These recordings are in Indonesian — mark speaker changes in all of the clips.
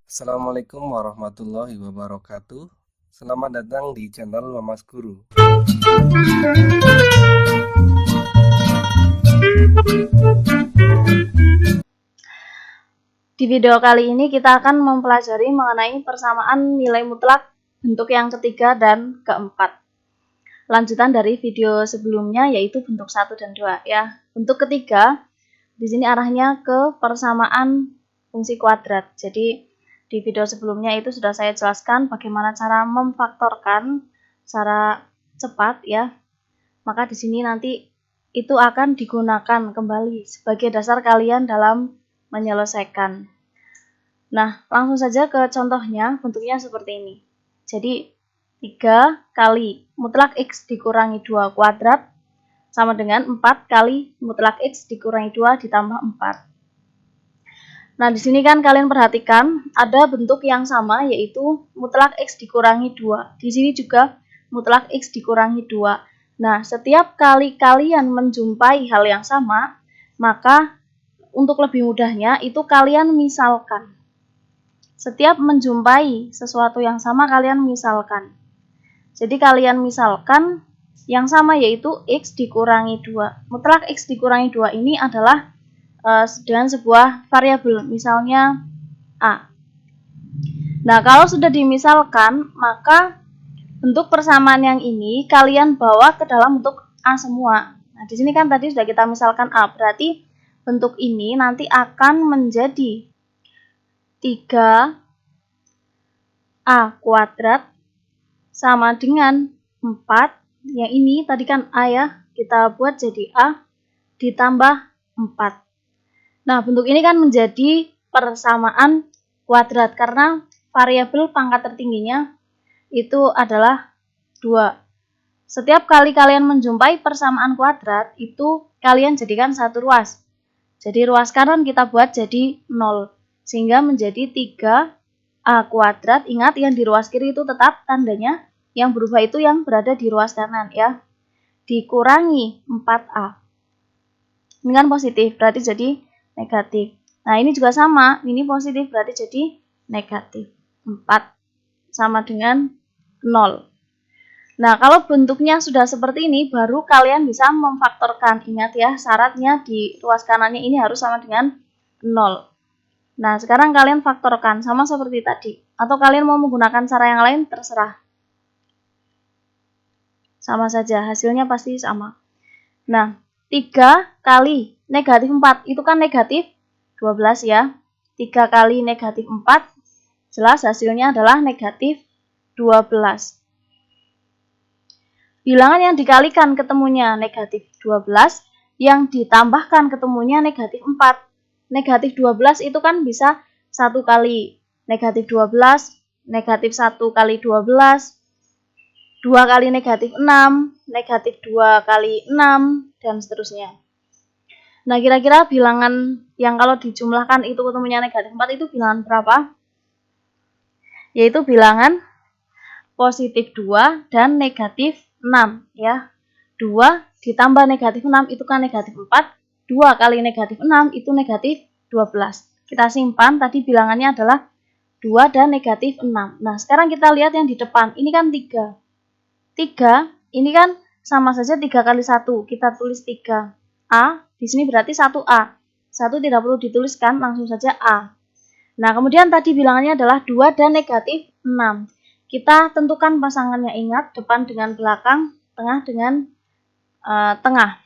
Speaker 1: Assalamualaikum warahmatullahi wabarakatuh. Selamat datang di channel Mamas Guru.
Speaker 2: Di video kali ini kita akan mempelajari mengenai persamaan nilai mutlak bentuk yang ketiga dan keempat. Lanjutan dari video sebelumnya yaitu bentuk 1 dan 2 ya. Bentuk ketiga di sini arahnya ke persamaan fungsi kuadrat. Jadi di video sebelumnya itu sudah saya jelaskan bagaimana cara memfaktorkan secara cepat ya. Maka di sini nanti itu akan digunakan kembali sebagai dasar kalian dalam menyelesaikan. Nah, langsung saja ke contohnya, bentuknya seperti ini. Jadi 3 kali mutlak X dikurangi 2 kuadrat sama dengan 4 kali mutlak X dikurangi 2 ditambah 4. Nah, di sini kan kalian perhatikan ada bentuk yang sama yaitu mutlak X dikurangi 2. Di sini juga mutlak X dikurangi 2. Nah, setiap kali kalian menjumpai hal yang sama, maka untuk lebih mudahnya itu kalian misalkan. Setiap menjumpai sesuatu yang sama kalian misalkan. Jadi kalian misalkan yang sama yaitu X dikurangi 2. Mutlak X dikurangi 2 ini adalah dengan sebuah variabel, misalnya A. Nah, kalau sudah dimisalkan, maka bentuk persamaan yang ini kalian bawa ke dalam bentuk A semua. Nah, di sini kan tadi sudah kita misalkan A, berarti bentuk ini nanti akan menjadi 3A kuadrat sama dengan 4. Yang ini tadi kan A ya, kita buat jadi A ditambah 4. Nah, bentuk ini kan menjadi persamaan kuadrat karena variabel pangkat tertingginya itu adalah 2. Setiap kali kalian menjumpai persamaan kuadrat, itu kalian jadikan satu ruas. Jadi ruas kanan kita buat jadi 0. Sehingga menjadi 3A kuadrat. Ingat yang di ruas kiri itu tetap tandanya yang berubah itu yang berada di ruas kanan ya. Dikurangi 4A. Ini kan positif, berarti jadi negatif. Nah, ini juga sama, ini positif berarti jadi negatif. 4 sama dengan 0. Nah, kalau bentuknya sudah seperti ini, baru kalian bisa memfaktorkan. Ingat ya, syaratnya di ruas kanannya ini harus sama dengan 0. Nah, sekarang kalian faktorkan, sama seperti tadi. Atau kalian mau menggunakan cara yang lain, terserah. Sama saja, hasilnya pasti sama. Nah, 3 kali negatif 4, itu kan negatif 12 ya. 3 kali negatif 4, jelas hasilnya adalah negatif 12. Bilangan yang dikalikan ketemunya negatif 12, yang ditambahkan ketemunya negatif 4. Negatif 12 itu kan bisa 1 kali negatif 12, negatif 1 kali 12, 2 kali negatif 6, negatif 2 kali 6, dan seterusnya. Nah, kira-kira bilangan yang kalau dijumlahkan itu ketemunya negatif 4 itu bilangan berapa? Yaitu bilangan positif 2 dan negatif 6 ya. 2 ditambah negatif 6 itu kan negatif 4. 2 kali negatif 6 itu negatif 12. Kita simpan, tadi bilangannya adalah 2 dan negatif 6. Nah, sekarang kita lihat yang di depan. Ini kan 3. 3, ini kan sama saja 3 kali 1. Kita tulis 3A, di sini berarti 1A. 1 tidak perlu dituliskan, langsung saja A. Nah, kemudian tadi bilangannya adalah 2 dan negatif 6. Kita tentukan pasangannya, ingat, depan dengan belakang, tengah dengan tengah.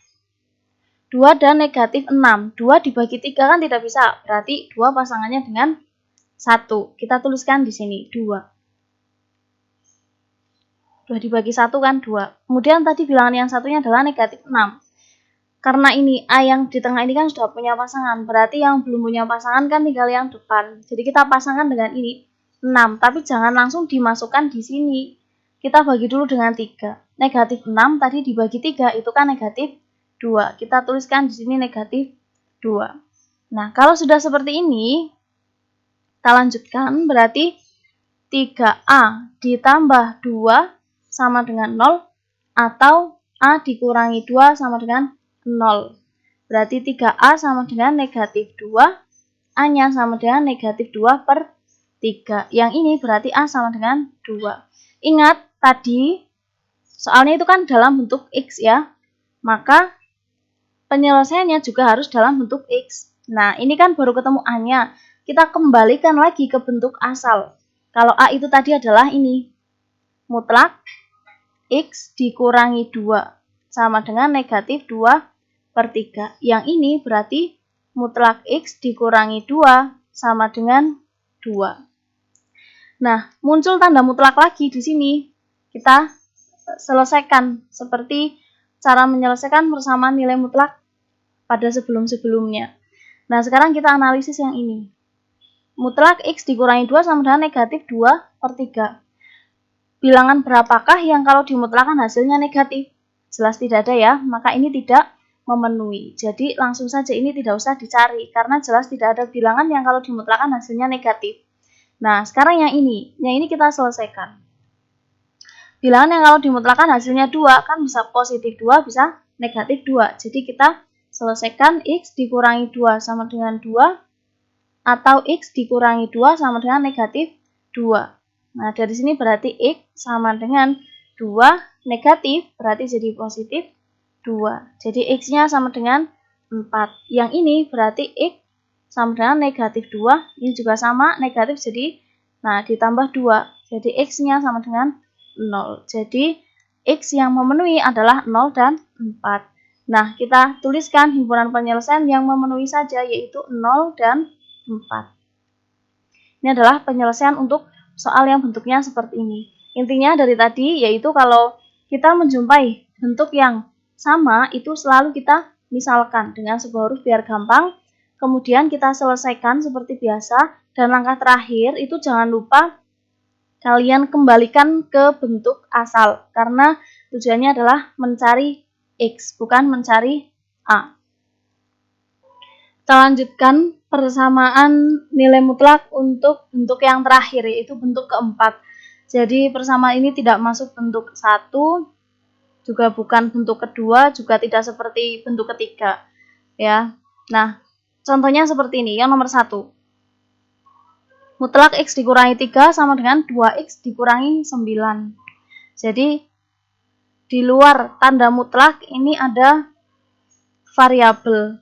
Speaker 2: 2 dan negatif 6. 2 dibagi 3 kan tidak bisa, berarti 2 pasangannya dengan 1. Kita tuliskan di sini, 2. 2 dibagi 1 kan 2. Kemudian tadi bilangan yang satunya adalah negatif 6. Karena ini A yang di tengah ini kan sudah punya pasangan. Berarti yang belum punya pasangan kan tinggal yang depan. Jadi kita pasangkan dengan ini 6. Tapi jangan langsung dimasukkan di sini. Kita bagi dulu dengan 3. Negatif 6 tadi dibagi 3 itu kan negatif 2. Kita tuliskan di sini negatif 2. Nah, kalau sudah seperti ini, kita lanjutkan. Berarti 3A ditambah 2 sama dengan 0, atau A dikurangi 2 sama dengan 0. Berarti 3A sama dengan negatif 2, A-nya sama dengan negatif 2 per 3. Yang ini berarti A sama dengan 2. Ingat, tadi soalnya itu kan dalam bentuk X ya, maka penyelesaiannya juga harus dalam bentuk X. Nah, ini kan baru ketemu A-nya. Kita kembalikan lagi ke bentuk asal. Kalau A itu tadi adalah ini, mutlak X dikurangi 2 sama dengan negatif 2 per 3. Yang ini berarti mutlak X dikurangi 2 sama dengan 2. Nah, muncul tanda mutlak lagi di sini. Kita selesaikan seperti cara menyelesaikan persamaan nilai mutlak pada sebelum-sebelumnya. Nah, sekarang kita analisis yang ini. Mutlak X dikurangi 2 sama dengan negatif 2 per 3. Bilangan berapakah yang kalau dimutlakan hasilnya negatif? Jelas tidak ada ya, maka ini tidak memenuhi. Jadi langsung saja ini tidak usah dicari, karena jelas tidak ada bilangan yang kalau dimutlakan hasilnya negatif. Nah, sekarang yang ini kita selesaikan. Bilangan yang kalau dimutlakan hasilnya 2, kan bisa positif 2, bisa negatif 2. Jadi kita selesaikan X dikurangi 2 sama dengan 2, atau X dikurangi 2 sama dengan negatif 2. Nah, dari sini berarti X sama dengan 2, negatif, berarti jadi positif 2. Jadi X-nya sama dengan 4. Yang ini berarti X sama dengan negatif 2, ini juga sama, negatif jadi, nah ditambah 2. Jadi X-nya sama dengan 0. Jadi X yang memenuhi adalah 0 dan 4. Nah, kita tuliskan himpunan penyelesaian yang memenuhi saja, yaitu 0 dan 4. Ini adalah penyelesaian untuk soal yang bentuknya seperti ini. Intinya dari tadi yaitu kalau kita menjumpai bentuk yang sama, itu selalu kita misalkan dengan sebuah huruf biar gampang. Kemudian kita selesaikan seperti biasa. Dan langkah terakhir itu jangan lupa kalian kembalikan ke bentuk asal, karena tujuannya adalah mencari X, bukan mencari A. Kita lanjutkan persamaan nilai mutlak untuk bentuk yang terakhir, yaitu bentuk keempat. Jadi persamaan ini tidak masuk bentuk 1, juga bukan bentuk kedua, juga tidak seperti bentuk ketiga. Ya. Nah, contohnya seperti ini, yang nomor 1. Mutlak X dikurangi 3 sama dengan 2X dikurangi 9. Jadi, di luar tanda mutlak ini ada variabel.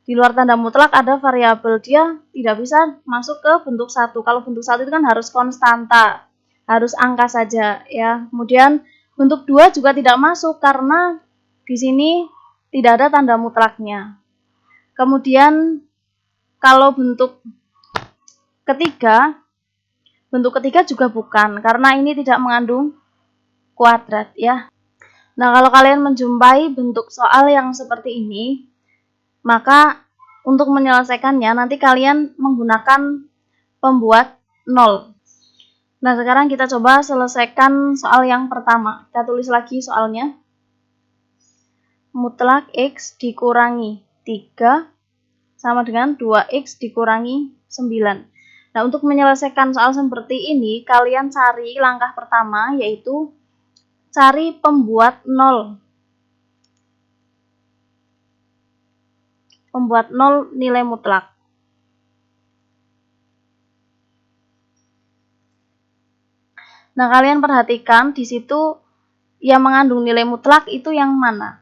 Speaker 2: Di luar tanda mutlak ada variabel, dia tidak bisa masuk ke bentuk 1. Kalau bentuk 1 itu kan harus konstanta, harus angka saja ya. Kemudian bentuk 2 juga tidak masuk karena di sini tidak ada tanda mutlaknya. Kemudian kalau bentuk ketiga juga bukan, karena ini tidak mengandung kuadrat ya. Nah, kalau kalian menjumpai bentuk soal yang seperti ini, maka untuk menyelesaikannya nanti kalian menggunakan pembuat 0. Nah, sekarang kita coba selesaikan soal yang pertama. Kita tulis lagi soalnya. Mutlak X dikurangi 3 sama dengan 2X dikurangi 9. Nah, untuk menyelesaikan soal seperti ini, kalian cari langkah pertama, yaitu cari pembuat 0. Pembuat 0 nilai mutlak. Nah, kalian perhatikan di situ yang mengandung nilai mutlak itu yang mana?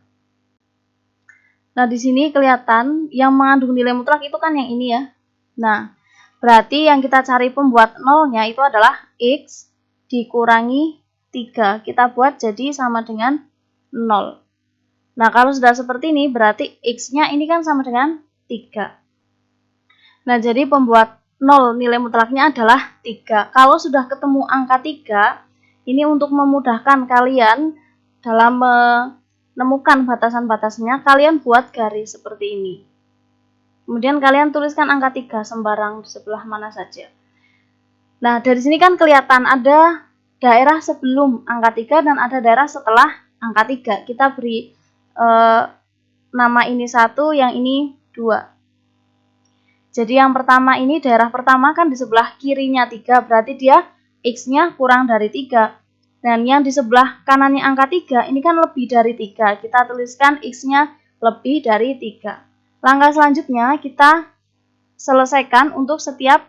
Speaker 2: Nah, di sini kelihatan yang mengandung nilai mutlak itu kan yang ini ya. Nah, berarti yang kita cari pembuat 0-nya itu adalah X dikurangi 3. Kita buat jadi sama dengan 0. Nah, kalau sudah seperti ini, berarti X-nya ini kan sama dengan 3. Nah, jadi pembuat 0 nilai mutlaknya adalah 3. Kalau sudah ketemu angka 3, ini untuk memudahkan kalian dalam menemukan batasan-batasnya, kalian buat garis seperti ini. Kemudian kalian tuliskan angka 3 sembarang di sebelah mana saja. Nah, dari sini kan kelihatan ada daerah sebelum angka 3 dan ada daerah setelah angka 3. Kita beri nama ini 1, yang ini 2. Jadi yang pertama ini, daerah pertama kan di sebelah kirinya 3, berarti dia X-nya kurang dari 3. Dan yang di sebelah kanannya angka 3, ini kan lebih dari 3. Kita tuliskan X-nya lebih dari 3. Langkah selanjutnya kita selesaikan untuk setiap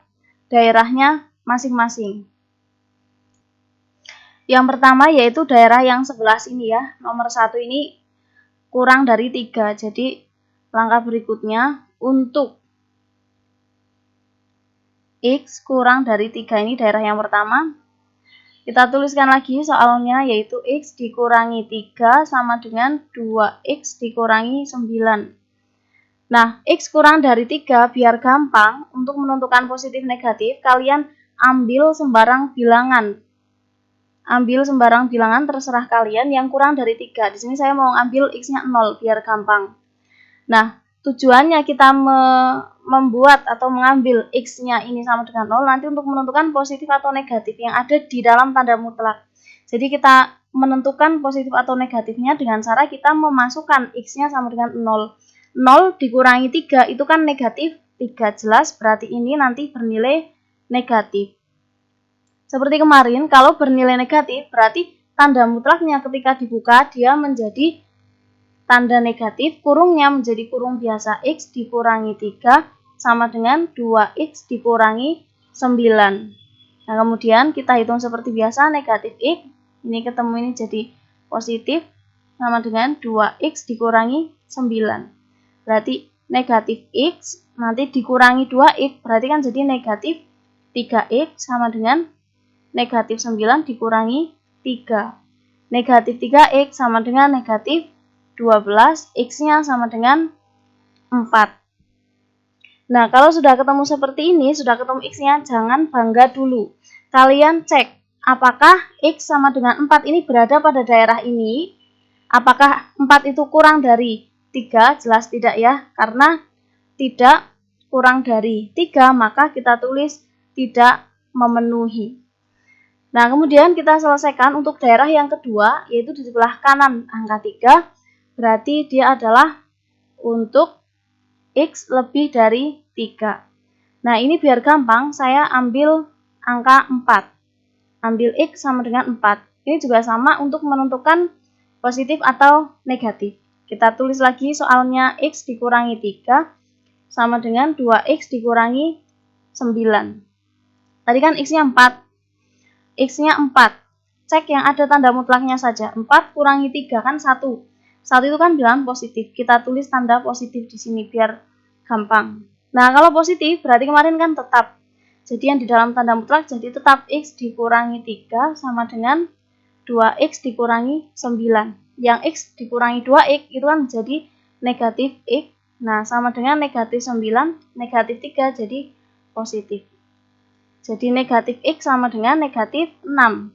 Speaker 2: daerahnya masing-masing. Yang pertama yaitu daerah yang sebelah sini ya, nomor 1 ini kurang dari 3. Jadi langkah berikutnya untuk X kurang dari 3 ini daerah yang pertama. Kita tuliskan lagi soalnya yaitu X dikurangi 3 sama dengan 2X dikurangi 9. Nah, X kurang dari 3 biar gampang untuk menentukan positif negatif, kalian ambil sembarang bilangan. Ambil sembarang bilangan terserah kalian yang kurang dari 3. Di sini saya mau ambil X-nya 0 biar gampang. Nah, tujuannya kita membuat atau mengambil X-nya ini sama dengan 0 nanti untuk menentukan positif atau negatif yang ada di dalam tanda mutlak. Jadi kita menentukan positif atau negatifnya dengan cara kita memasukkan X-nya sama dengan 0. 0 dikurangi 3 itu kan negatif 3, jelas berarti ini nanti bernilai negatif. Seperti kemarin, kalau bernilai negatif berarti tanda mutlaknya ketika dibuka dia menjadi tanda negatif, kurungnya menjadi kurung biasa X dikurangi 3 sama dengan 2X dikurangi 9. Nah, kemudian kita hitung seperti biasa, negatif X, ini ketemu ini jadi positif, sama dengan 2X dikurangi 9. Berarti negatif X, nanti dikurangi 2X, berarti kan jadi negatif 3X sama dengan negatif 9 dikurangi 3. Negatif 3X sama dengan negatif 12, X-nya sama dengan 4. Nah, kalau sudah ketemu seperti ini, sudah ketemu X-nya, jangan bangga dulu. Kalian cek, apakah X sama dengan 4 ini berada pada daerah ini? Apakah 4 itu kurang dari 3? Jelas tidak ya, karena tidak kurang dari 3, maka kita tulis tidak memenuhi. Nah, kemudian kita selesaikan untuk daerah yang kedua, yaitu di sebelah kanan angka 3. Berarti dia adalah untuk X lebih dari 3. Nah, ini biar gampang, saya ambil angka 4. Ambil X sama dengan 4. Ini juga sama untuk menentukan positif atau negatif. Kita tulis lagi soalnya X dikurangi 3 sama dengan 2X dikurangi 9. Tadi kan X-nya 4. X-nya 4. Cek yang ada tanda mutlaknya saja. 4 kurangi 3 kan 1. 1 itu kan bilangan positif. Kita tulis tanda positif di sini biar gampang. Nah, kalau positif berarti kemarin kan tetap. Jadi yang di dalam tanda mutlak jadi tetap X dikurangi 3 sama dengan 2X dikurangi 9. Yang X dikurangi 2X itu kan jadi negatif X. Nah, sama dengan negatif 9, negatif 3 jadi positif. Jadi negatif X sama dengan negatif 6.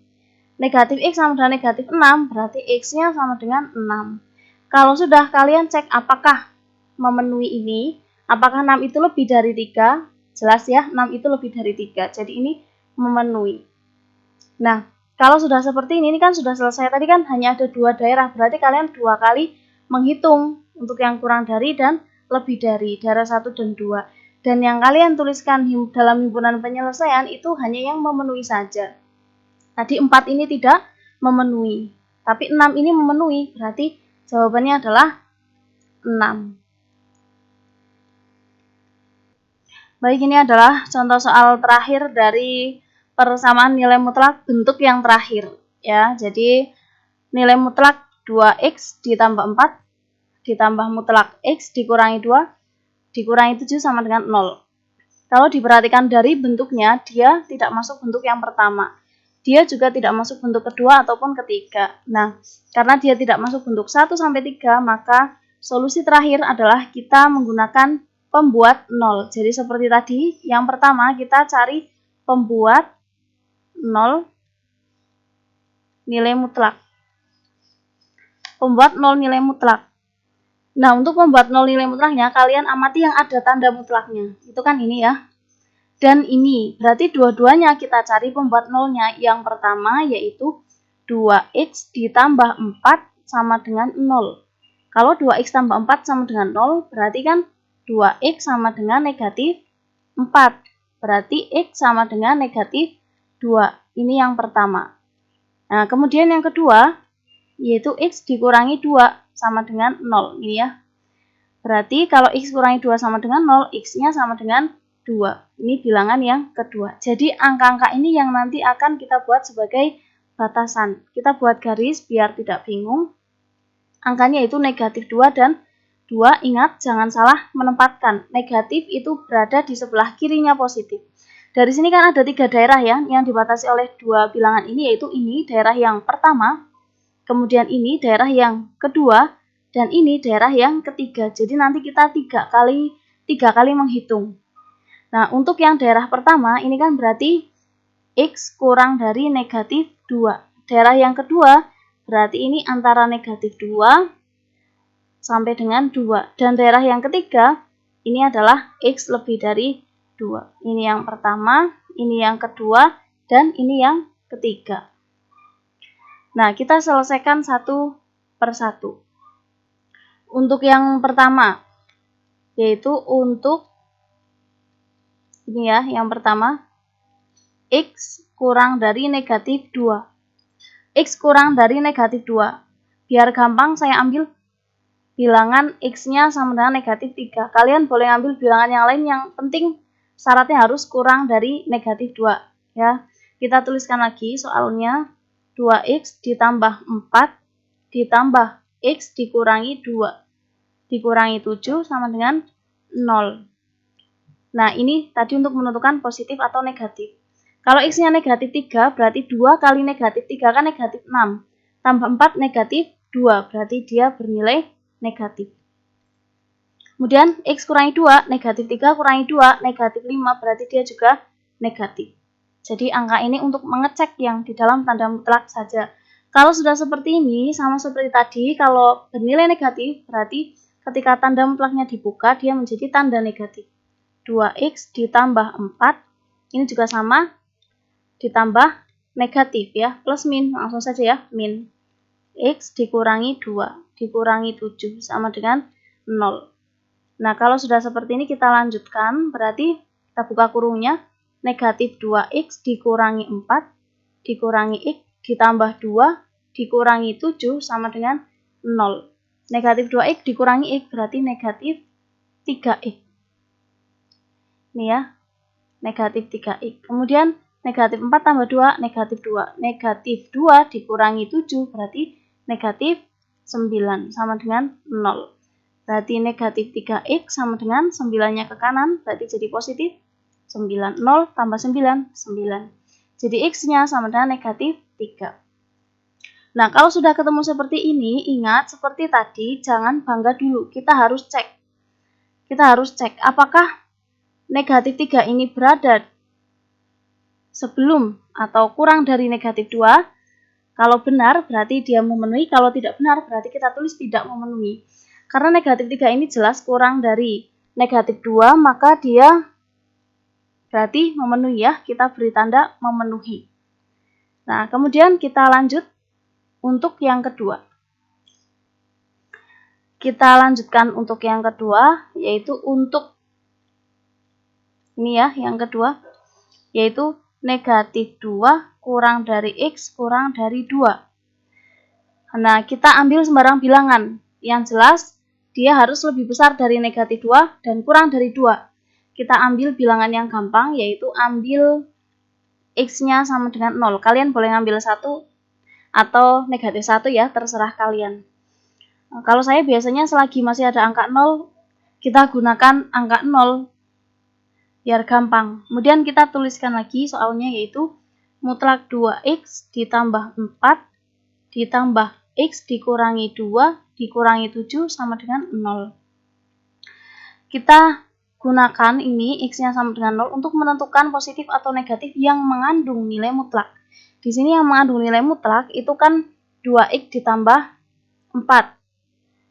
Speaker 2: Negatif X sama dengan negatif 6 berarti X-nya sama dengan 6. Kalau sudah kalian cek apakah memenuhi ini, apakah 6 itu lebih dari 3? Jelas ya, 6 itu lebih dari 3. Jadi ini memenuhi. Nah, kalau sudah seperti ini kan sudah selesai. Tadi kan hanya ada 2 daerah, berarti kalian 2 kali menghitung untuk yang kurang dari dan lebih dari, daerah 1 dan 2. Dan yang kalian tuliskan dalam himpunan penyelesaian itu hanya yang memenuhi saja. Tadi 4 ini tidak memenuhi, tapi 6 ini memenuhi, berarti jawabannya adalah 6. Baik, ini adalah contoh soal terakhir dari persamaan nilai mutlak bentuk yang terakhir. Ya, jadi nilai mutlak 2X ditambah 4 ditambah mutlak X dikurangi 2 dikurangi 7 sama dengan 0. Kalau diperhatikan dari bentuknya, dia tidak masuk bentuk yang pertama. Dia juga tidak masuk bentuk kedua ataupun ketiga. Nah, karena dia tidak masuk bentuk 1-3, maka solusi terakhir adalah kita menggunakan pembuat 0. Jadi seperti tadi, yang pertama kita cari pembuat 0 nilai mutlak. Pembuat 0 nilai mutlak. Nah, untuk membuat 0 nilai mutlaknya, kalian amati yang ada tanda mutlaknya. Itu kan ini ya. Dan ini, berarti dua-duanya kita cari pembuat 0-nya. Yang pertama yaitu 2X ditambah 4 sama dengan 0. Kalau 2X tambah 4 sama dengan 0, berarti kan 2X sama dengan negatif 4. Berarti X sama dengan negatif 2. Ini yang pertama. Nah, kemudian yang kedua, yaitu X dikurangi 2 sama dengan 0. Ini ya. Berarti kalau X kurangi 2 sama dengan 0, X-nya sama dengan 2. Ini bilangan yang kedua. Jadi angka-angka ini yang nanti akan kita buat sebagai batasan. Kita buat garis biar tidak bingung. Angkanya itu negatif 2 dan 2. Ingat, jangan salah menempatkan. Negatif itu berada di sebelah kirinya positif. Dari sini kan ada 3 daerah ya, yang dibatasi oleh 2 bilangan ini, yaitu ini daerah yang pertama, kemudian ini daerah yang kedua, dan ini daerah yang ketiga. Jadi nanti kita tiga kali menghitung. Nah, untuk yang daerah pertama, ini kan berarti X kurang dari negatif 2. Daerah yang kedua, berarti ini antara negatif 2 sampai dengan 2. Dan daerah yang ketiga, ini adalah X lebih dari 2. Ini yang pertama, ini yang kedua, dan ini yang ketiga. Nah, kita selesaikan satu per satu. Untuk yang pertama, yaitu untuk ini ya, yang pertama, X kurang dari negatif 2. X kurang dari negatif 2. Biar gampang saya ambil bilangan X-nya sama dengan negatif 3. Kalian boleh ambil bilangan yang lain, yang penting syaratnya harus kurang dari negatif 2. Ya. Kita tuliskan lagi soalnya, 2X ditambah 4 ditambah X dikurangi 2 dikurangi 7 sama dengan 0. Nah, ini tadi untuk menentukan positif atau negatif. Kalau X-nya negatif 3, berarti 2 kali negatif 3 kan negatif 6. Tambah 4 negatif 2, berarti dia bernilai negatif. Kemudian X kurangi 2, negatif 3 kurangi 2, negatif 5, berarti dia juga negatif. Jadi angka ini untuk mengecek yang di dalam tanda mutlak saja. Kalau sudah seperti ini, sama seperti tadi, kalau bernilai negatif, berarti ketika tanda mutlaknya dibuka, dia menjadi tanda negatif. 2X ditambah 4, ini juga sama, ditambah negatif ya, plus min, langsung saja ya, min. X dikurangi 2, dikurangi 7, sama dengan 0. Nah, kalau sudah seperti ini kita lanjutkan, berarti kita buka kurungnya, negatif 2X dikurangi 4, dikurangi X, ditambah 2, dikurangi 7, sama dengan 0. Negatif 2X dikurangi X, berarti negatif 3X. Ini ya, negatif 3X. Kemudian negatif 4 tambah 2, negatif 2. Negatif 2 dikurangi 7, berarti negatif 9, sama dengan 0. Berarti negatif 3X sama dengan 9-nya ke kanan, berarti jadi positif 9. 0 tambah 9, 9. Jadi X-nya sama dengan negatif 3. Nah, kalau sudah ketemu seperti ini, ingat seperti tadi, jangan bangga dulu. Kita harus cek. Kita harus cek apakah negatif 3 ini berada sebelum atau kurang dari negatif 2. Kalau benar, berarti dia memenuhi. Kalau tidak benar, berarti kita tulis tidak memenuhi. Karena negatif 3 ini jelas kurang dari negatif 2, maka dia berarti memenuhi ya. Kita beri tanda memenuhi. Nah, kemudian kita lanjut untuk yang kedua. Kita lanjutkan untuk yang kedua, yaitu untuk ini ya, yang kedua, yaitu negatif 2 kurang dari X kurang dari 2. Nah, kita ambil sembarang bilangan. Yang jelas, dia harus lebih besar dari negatif 2 dan kurang dari 2. Kita ambil bilangan yang gampang, yaitu ambil X-nya sama dengan 0. Kalian boleh ngambil 1 atau negatif 1 ya, terserah kalian. Nah, kalau saya biasanya selagi masih ada angka 0, kita gunakan angka 0 biar gampang. Kemudian kita tuliskan lagi soalnya, yaitu mutlak 2X ditambah 4 ditambah X dikurangi 2 dikurangi 7 sama dengan 0. Kita gunakan ini X-nya sama dengan 0 untuk menentukan positif atau negatif yang mengandung nilai mutlak. Di sini yang mengandung nilai mutlak itu kan 2X ditambah 4.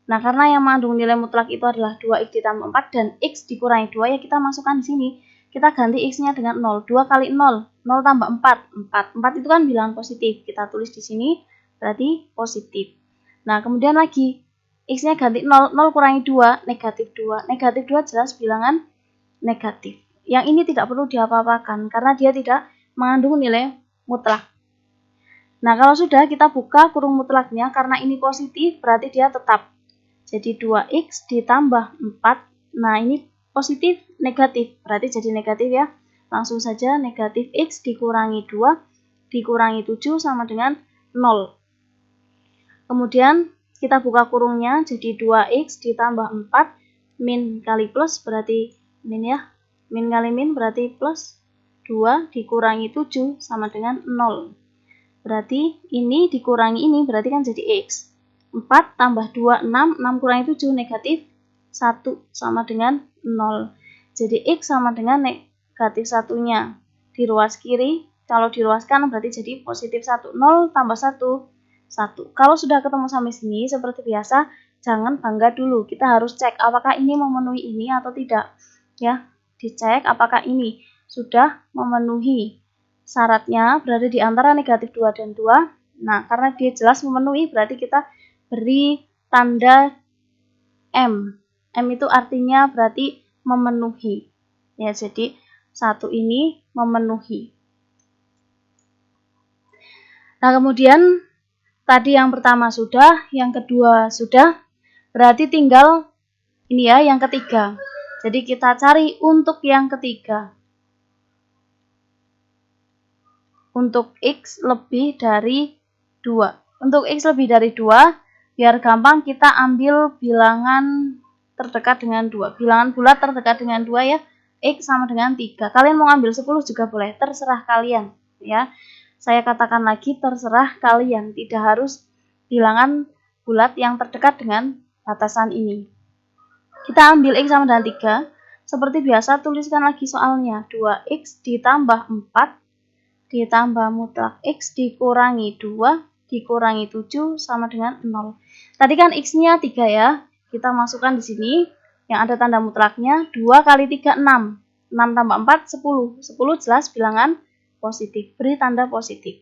Speaker 2: Nah, karena yang mengandung nilai mutlak itu adalah 2X ditambah 4 dan X dikurangi 2, ya kita masukkan di sini. Kita ganti X-nya dengan 0. 2 kali 0, 0 tambah 4, 4. 4 itu kan bilangan positif. Kita tulis di sini, berarti positif. Nah, kemudian lagi, X-nya ganti 0, 0 kurangi 2, negatif 2. Negatif 2 jelas bilangan negatif. Yang ini tidak perlu diapa-apakan, karena dia tidak mengandung nilai mutlak. Nah, kalau sudah kita buka kurung mutlaknya, karena ini positif, berarti dia tetap. Jadi 2x ditambah 4. Nah, ini positif, negatif. Berarti jadi negatif ya. Langsung saja negatif x dikurangi 2 dikurangi 7 sama dengan 0. Kemudian kita buka kurungnya, jadi 2x ditambah 4, min kali plus berarti min ya. Min kali min berarti plus 2 dikurangi 7 sama dengan 0. Berarti ini dikurangi ini berarti kan jadi x. 4 tambah 2, 6. 6 kurangi 7 negatif 1 sama dengan 0. Jadi x sama dengan negatif 1-nya. Di ruas kiri, kalau diruaskan berarti jadi positif 1. 0 tambah 1, 1. Kalau sudah ketemu sampai sini, seperti biasa, jangan bangga dulu. Kita harus cek apakah ini memenuhi ini atau tidak. Ya, dicek apakah ini sudah memenuhi syaratnya, berada di antara negatif 2 dan 2. Nah, karena dia jelas memenuhi, berarti kita beri tanda M. M itu artinya berarti memenuhi. Ya, jadi 1 ini memenuhi. Nah, kemudian tadi yang pertama sudah, yang kedua sudah, berarti tinggal ini ya, yang ketiga. Jadi kita cari untuk yang ketiga. Untuk x lebih dari 2. Untuk x lebih dari 2, biar gampang kita ambil bilangan terdekat dengan 2. Bilangan bulat terdekat dengan 2 ya, x sama dengan 3. Kalian mau ambil 10 juga boleh, terserah kalian ya. Saya katakan lagi, terserah kalian, tidak harus bilangan bulat yang terdekat dengan batasan ini. Kita ambil x sama dengan 3. Seperti biasa, tuliskan lagi soalnya. 2x ditambah 4 ditambah mutlak x dikurangi 2 dikurangi 7 sama dengan 0. Tadi kan x-nya 3 ya. Kita masukkan di sini yang ada tanda mutlaknya. 2 kali 3, 6. 6 tambah 4, 10. 10 jelas bilangan positif. Beri tanda positif.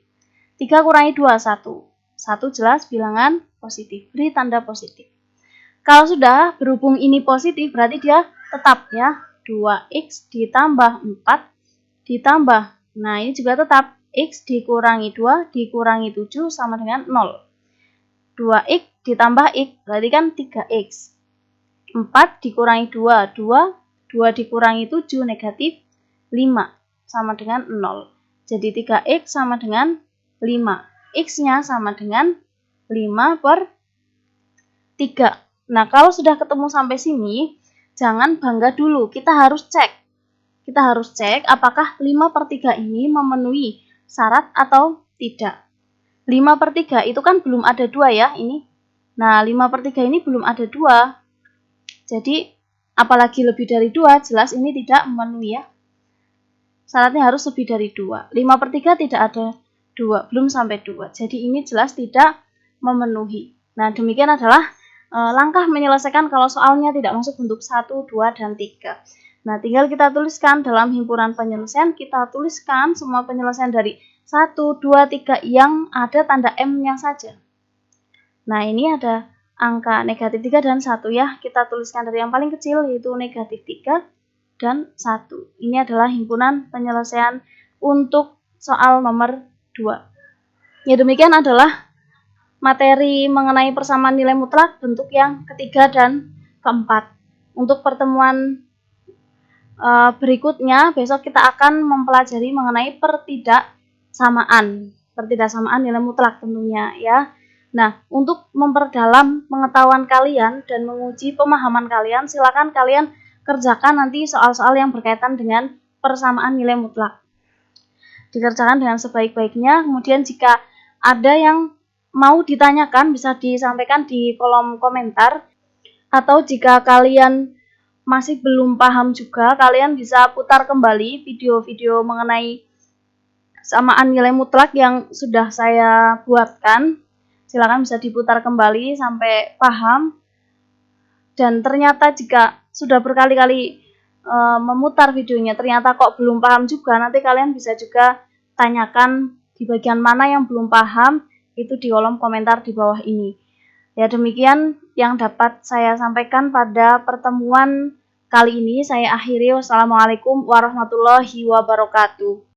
Speaker 2: 3 kurangi 2, 1. 1 jelas bilangan positif. Beri tanda positif. Kalau sudah berhubung ini positif, berarti dia tetap ya. 2x ditambah 4 ditambah, nah ini juga tetap, x dikurangi 2 dikurangi 7 sama dengan 0. 2x ditambah x, berarti kan 3x. 4 dikurangi 2, 2 dikurangi 7 negatif 5 sama dengan 0. Jadi 3x sama dengan 5. X-nya sama dengan 5 per 3. Nah, kalau sudah ketemu sampai sini, jangan bangga dulu. Kita harus cek. Kita harus cek apakah 5 per 3 ini memenuhi syarat atau tidak. 5 per 3 itu kan belum ada 2 ya, ini. Nah, 5 per 3 ini belum ada 2. Jadi, apalagi lebih dari 2, jelas ini tidak memenuhi ya. Syaratnya harus lebih dari 2. 5 per 3 tidak ada 2, belum sampai 2. Jadi, ini jelas tidak memenuhi. Nah, demikian adalah langkah menyelesaikan kalau soalnya tidak masuk bentuk 1, 2, dan 3. Nah, tinggal kita tuliskan dalam himpunan penyelesaian, kita tuliskan semua penyelesaian dari 1, 2, 3 yang ada tanda M-nya saja. Nah, ini ada angka negatif 3 dan 1 ya. Kita tuliskan dari yang paling kecil yaitu negatif 3 dan 1. Ini adalah himpunan penyelesaian untuk soal nomor 2. Ya, demikian adalah materi mengenai persamaan nilai mutlak bentuk yang ketiga dan keempat. Untuk pertemuan berikutnya, besok kita akan mempelajari mengenai pertidaksamaan nilai mutlak tentunya ya. Nah, untuk memperdalam pengetahuan kalian dan menguji pemahaman kalian, silakan kalian kerjakan nanti soal-soal yang berkaitan dengan persamaan nilai mutlak. Dikerjakan dengan sebaik-baiknya, kemudian jika ada yang mau ditanyakan bisa disampaikan di kolom komentar, atau jika kalian masih belum paham juga, kalian bisa putar kembali video-video mengenai samaan nilai mutlak yang sudah saya buatkan. Silakan bisa diputar kembali sampai paham. Dan ternyata jika sudah berkali-kali memutar videonya, ternyata kok belum paham juga, nanti kalian bisa juga tanyakan di bagian mana yang belum paham, itu di kolom komentar di bawah ini. Ya, demikian yang dapat saya sampaikan pada pertemuan kali ini. Saya akhiri. Wassalamualaikum warahmatullahi wabarakatuh.